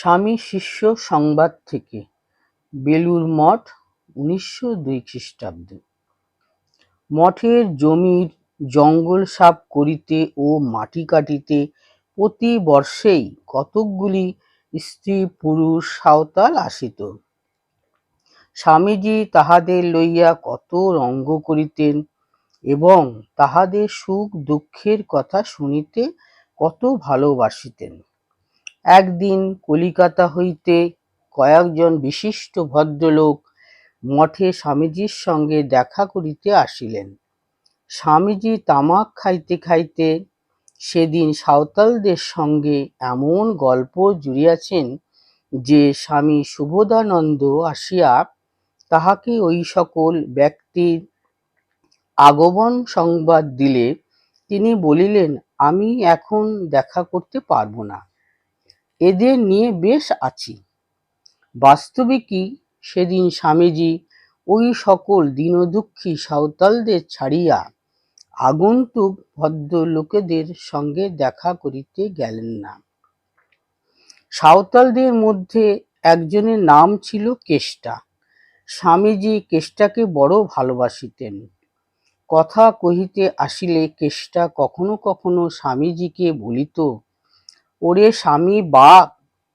স্বামী শিষ্য সংবাদ থেকে বেলুড় মঠ ১৯০২ খ্রিস্টাব্দ। মঠের জমির জঙ্গল সাফ করিতে ও মাটি কাটিতে প্রতি বর্ষেই কতকগুলি স্ত্রী পুরুষ সাঁওতাল আসিত। স্বামীজি তাহাদের লইয়া কত রঙ্গ করিতেন এবং তাহাদের সুখ দুঃখের কথা শুনিতে কত ভালোবাসিতেন। একদিন কলিকাতা হইতে কয়েকজন বিশিষ্ট ভদ্রলোক মঠে স্বামীজির সঙ্গে দেখা করিতে আসিলেন। স্বামীজি তামাক খাইতে খাইতে সেদিন সাঁওতালদের সঙ্গে এমন গল্প জুড়িয়াছেন যে স্বামী সুবোধানন্দ আসিয়া তাহাকে ওই সকল ব্যক্তির আগমন সংবাদ দিলে তিনি বলিলেন, আমি এখন দেখা করতে পারব না, এদের নিয়ে বেশ আছি। বাস্তবিকই সেদিন স্বামীজি ওই সকল দীনদুঃখী সাঁওতালদের ছাড়িয়া আগন্তুক ভদ্রলোকেদের সঙ্গে দেখা করিতে গেলেন না। সাঁওতালদের মধ্যে একজনের নাম ছিল কেষ্টা। স্বামীজি কেষ্টাকে বড় ভালোবাসিতেন। কথা কহিতে আসিলে কেষ্টা কখনো কখনো স্বামীজিকে বলিত, ওরে স্বামী বাপ,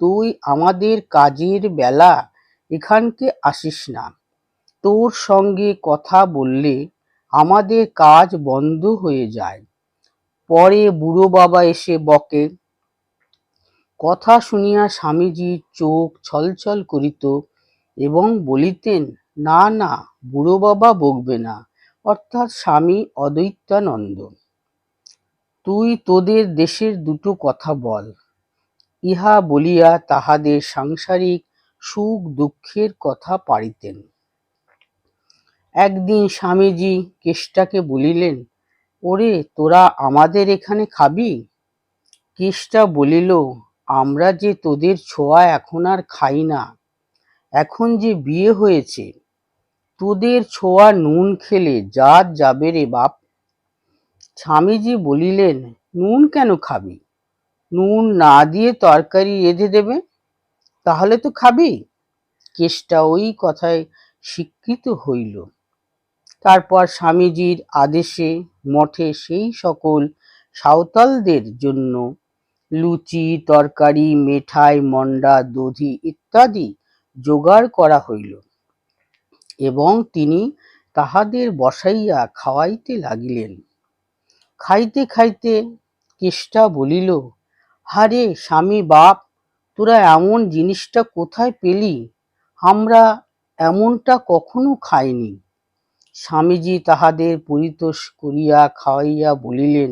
তুই আমাদের কাজের বেলা এখানকে আসিস না, তোর সঙ্গে কথা বললে আমাদের কাজ বন্ধ হয়ে যায়। পরে বুড়ো বাবা এসে বকে। কথা শুনিয়া স্বামীজির চোখ ছলছল করিত এবং বলিতেন, না না, বুড়ো বাবা বকবে না, অর্থাৎ স্বামী অদ্বৈতানন্দ, তুই তোদের দেশের দুটো কথা বল। ইহা বলিয়া তাহাদের সাংসারিক সুখ দুঃখের কথা পাড়িতেন। একদিন স্বামীজি কেষ্টাকে বলিলেন, ওরে তোরা আমাদের এখানে খাবি? কেষ্টা বলিল, আমরা যে তোদের ছোঁয়া এখন আর খাই না, এখন যে বিয়ে হয়েছে, তোদের ছোঁয়া নুন খেলে জাত যাবে রে বাপ। স্বামীজি বলিলেন, নুন কেন খাবি? নুন না দিয়ে তরকারি রেঁধে দেবে, তাহলে তো খাবি। কেষ্টা ওই কথায় স্বীকৃত হইল। তারপর স্বামীজির আদেশে মঠে সেই সকল সাঁওতালদের জন্য লুচি, তরকারি, মেঠাই, মন্ডা, দধি ইত্যাদি জোগাড় করা হইল এবং তিনি তাহাদের বসাইয়া খাওয়াইতে লাগিলেন। খাইতে খাইতে কেষ্টা বলিল, হারে স্বামী বাপ, তোরা এমন জিনিসটা কোথায় পেলি? আমরা এমনটা কখনো খাইনি। স্বামীজি তাহাদের পরিতোষ করিয়া খাওয়াইয়া বলিলেন,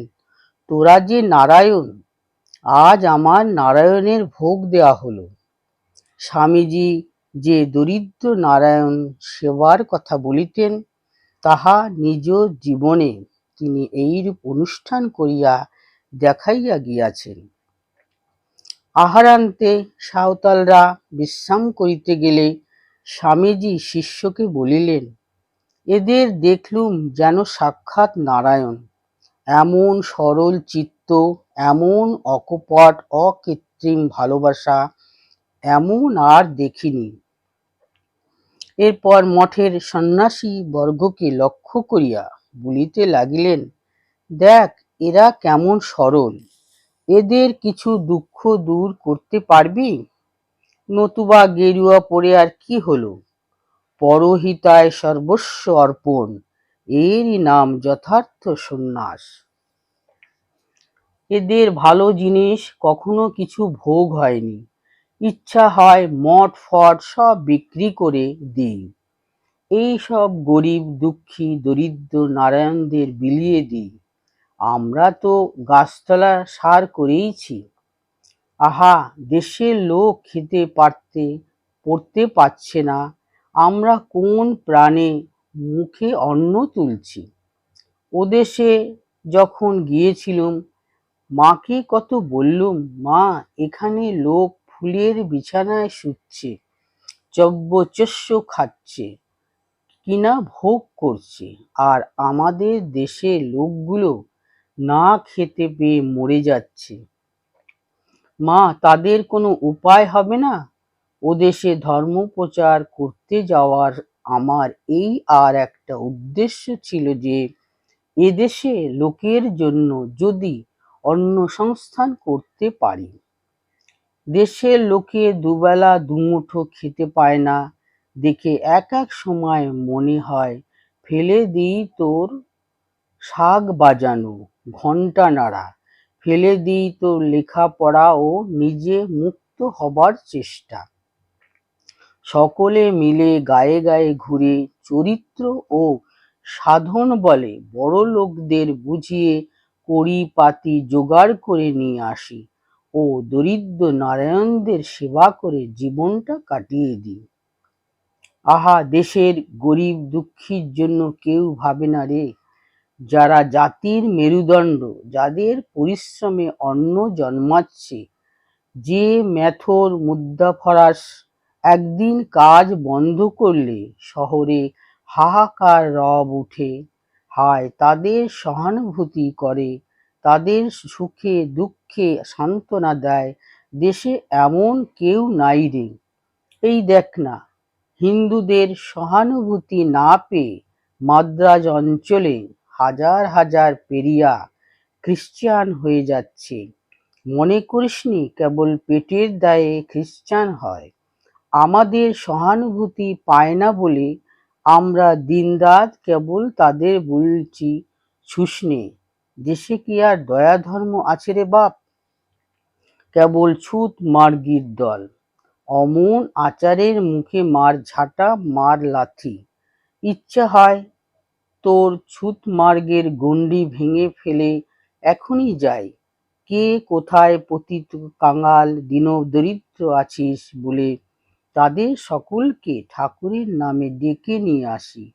তোরা যে নারায়ণ, আজ আমার নারায়ণের ভোগ দেওয়া হলো। স্বামীজি যে দরিদ্র নারায়ণ সেবার কথা বলিতেন, তাহা নিজ জীবনে তিনি এইরূপ অনুষ্ঠান করিয়া দেখাইয়া গিয়াছেন। আহারান্তে সাঁওতালরা বিশ্রাম করিতে গেলে স্বামীজি শিষ্যকে বলিলেন, এদের দেখলুম যেন সাক্ষাৎ নারায়ণ, এমন সরল চিত্ত, এমন অকপট অকৃত্রিম ভালোবাসা এমন আর দেখিনি। এরপর মঠের সন্ন্যাসী বর্গকে লক্ষ্য করিয়া বলিতে লাগিলেন, দেখ এরা কেমন সরল, এদের কিছু দুঃখ দূর করতে পারবি? নতুবা গেরুয়া পরে আর কি হলো? পরহিতায় সর্বস্ব অর্পণ, এরই নাম যথার্থ সন্ন্যাস। এদের ভালো জিনিস কখনো কিছু ভোগ হয়নি, ইচ্ছা হয় মঠ ফট সব বিক্রি করে দিই, এই সব গরিব দুঃখী দরিদ্র নারায়ণদের বিলিয়ে দিই, আমরা তো গাছতলা সার করেইছি। আহা, দেশের লোক খেতে পড়তে পারছে না, আমরা কোন প্রাণে মুখে অন্ন তুলছি। ওদেশে যখন গিয়েছিলুম, মাকে কত বললুম, মা এখানে লোক ফুলের বিছানায় শুচ্ছে, চব্যচস্য খাচ্ছে, কিনা ভোগ করছে, আর আমাদের দেশের লোকগুলো না খেতে পেয়ে মরে যাচ্ছে। মা, তাদের কোনো উপায় হবে না? ওদেশে ধর্মপ্রচার করতে যাওয়ার আমার এই আর একটা উদ্দেশ্য ছিল যে এদেশে লোকের জন্য যদি অন্নসংস্থান করতে পারি। দেশের লোকে দুবেলা দুমুঠো খেতে পায় না দেখে এক এক সময় মনে হয় ফেলে দিই তোর শাঁখ বাজানো, ঘণ্টা নাড়া, ফেলে দিই তোর লেখাপড়া ও নিজে মুক্ত হবার চেষ্টা। সকলে মিলে গায়ে গায়ে ঘুরে চরিত্র ও সাধন বলে বড়লোকদের বুঝিয়ে কড়ি পাতি জোগাড় করে নিয়ে আসি ও দরিদ্র নারায়ণদের সেবা করে জীবনটা কাটিয়ে দিই। আহা, দেশের গরিব দুঃখীর জন্য কেউ ভাবে না রে। যারা জাতির মেরুদণ্ড, যাদের পরিশ্রমে অন্ন জন্মাচ্ছে, যে মেথর মুদ্রাফরাশ একদিন কাজ বন্ধ করলে শহরে হাহাকার রব উঠে, হায় তাদের সহানুভূতি করে, তাদের সুখে দুঃখে সান্ত্বনা দেয়, দেশে এমন কেউ নাই রে। এই দেখ না, হিন্দুদের সহানুভূতি না পেয়ে মাদ্রাজ অঞ্চলে হাজার হাজার পেরিয়া খ্রিস্টান হয়ে যাচ্ছে। মনে করিসনি কেবল পেটের দায়ে খ্রিস্টান হয়। আমাদের সহানুভূতি পায় না বলে আমরা দিনরাত কেবল তাদের বলছি ছুসনে। দেশে কি আর দয়া ধর্ম আছে রে বাপ? কেবল ছুত মার্গির দল। অমন আচারের মুখে মার ঝাঁটা, মার লাথি। ইচ্ছা হয় তোর ছুতমার্গের গণ্ডি ভেঙে ফেলে এখনই যাই। কে কোথায় পতিত কাঙাল দীনদরিদ্র আছিস বলে তাদের সকলকে ঠাকুরের নামে ডেকে নিয়ে আসি।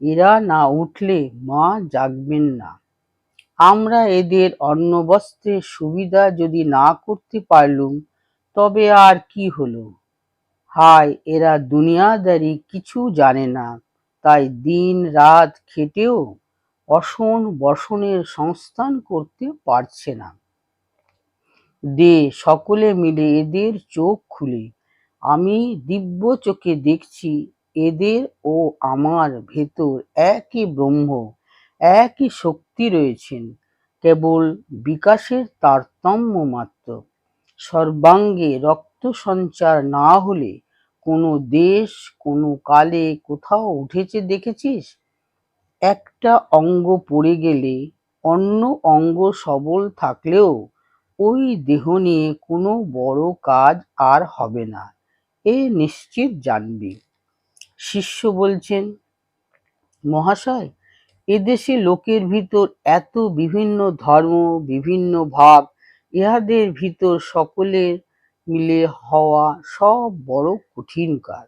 এরা না উঠলে মা জাগবেন না। আমরা এদের অন্নবস্ত্রের সুবিধা যদি না করতে পারলুম তবে আর কি হলো? হায়, এরা দুনিয়াদারি কিছু জানে না, তাই দিন রাত খেটেও অশন বসনের সংস্থান করতে পারছে না। দে সকলে মিলে এদের চোখ খুলে। আমি দিব্য চোখে দেখছি এদের ও আমার ভেতর একই ব্রহ্ম, একই শক্তি রয়েছেন, কেবল বিকাশের তারতম্য মাত্র। সর্বাঙ্গে রক্ত সঞ্চার না হলে কোনো দেশ কোনো কালে কোথাও উঠেছে দেখেছিস? একটা অঙ্গ পড়ে গেলে অন্য অঙ্গ সবল থাকলেও ওই দেহ নিয়ে কোনো বড় কাজ আর হবে না, এ নিশ্চিত জানবি। শিষ্য বলছেন, মহাশয়, এদেশে লোকের ভিতর এত বিভিন্ন ধর্ম, বিভিন্ন ভাব, ইহাদের ভিতর সকলের মিলে হওয়া সব বড় কঠিন কাজ।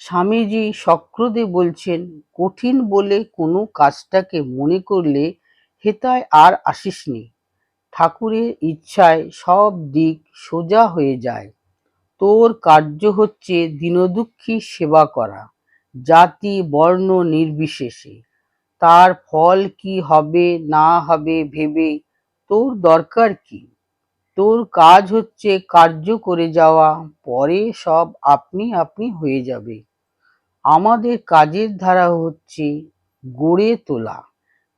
স্বামীজি সক্রোধে বলছেন, কঠিন বলে কোনো কাজটাকে মনে করলে হেথায় আর আসিসনি। ঠাকুরের ইচ্ছায় সব দিক সোজা হয়ে যায়। তোর কার্য হচ্ছে দীনদুঃখী সেবা করা, জাতি বর্ণ নির্বিশেষে। তার ফল কি হবে না হবে ভেবে তোর দরকার কি? তোর কাজ হচ্ছে কার্য করে যাওয়া, পরে সব আপনি আপনি হয়ে যাবে। আমাদের কাজের ধারা হচ্ছে গড়ে তোলা,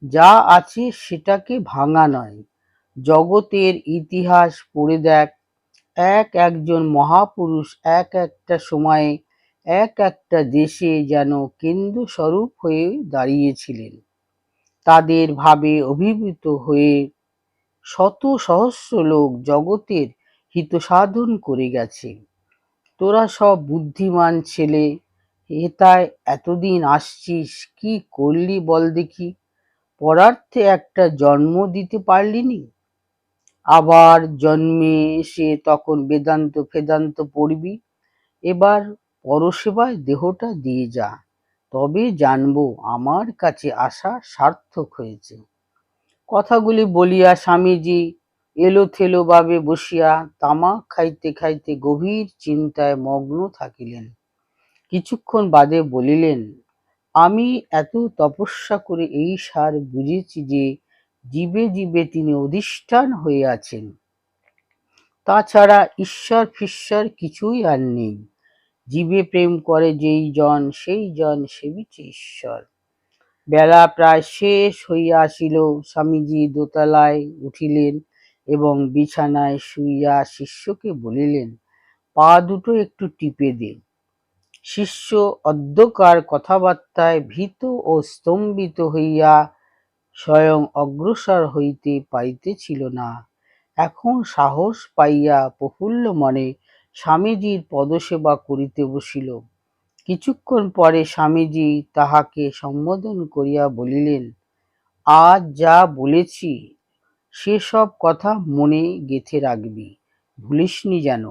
যা আছে সেটাকে ভাঙা নয়। জগতের ইতিহাস পড়ে দেখ, একজন মহাপুরুষ এক একটা সময়ে এক একটা দেশে যেন কেন্দ্রস্বরূপ হয়ে দাঁড়িয়েছিলেন। তাদের ভাবে অভিভূত হয়ে শত সহস্র লোক জগতের হিতসাধন করে গেছে। তোরা সব বুদ্ধিমান ছেলে, হেথায় এতদিন আসছিস, কি করলি বল দেখি? পরার্থে একটা জন্ম দিতে পারলিনি? আবার জন্মে এসে তখন বেদান্ত ফেদান্ত পড়বি। এবার পরসেবায় দেহটা দিয়ে যা, তবে জানবো আমার কাছে আসা সার্থক হয়েছে। কথাগুলি বলিয়া স্বামীজি এলোথেলো ভাবে বসিয়া তামাক খাইতে খাইতে গভীর চিন্তায় মগ্ন থাকিলেন। কিছুক্ষণ বাদে বলিলেন, আমি এত তপস্যা করে এই সার বুঝেছি যে জীবে জীবে তিনি অধিষ্ঠান হয়ে আছেন। তাছাড়া ঈশ্বর ফিশ্বর কিছুই আর নেই। জীবে প্রেম করে যেই জন সেই জন সেবিছে ঈশ্বর। বেলা প্রায় শেষ হইয়া আসিল। স্বামীজি দোতলায় উঠিলেন এবং বিছানায় শুইয়া শিষ্যকে বলিলেন, পা দুটো একটু টিপে দে। শিষ্য অদ্যকার কথাবার্তায় ভীত ও স্তম্ভিত হইয়া স্বয়ং অগ্রসর হইতে পারিতেছিল না। এখন সাহস পাইয়া প্রফুল্ল মনে স্বামীজির পদসেবা করিতে বসিল। কিছুক্ষণ পরে স্বামীজি তাহাকে সম্বোধন করিয়া বলিলেন, আজ যা বলেছি সেসব কথা মনে গেঁথে রাখবি, ভুলিসনি যেন।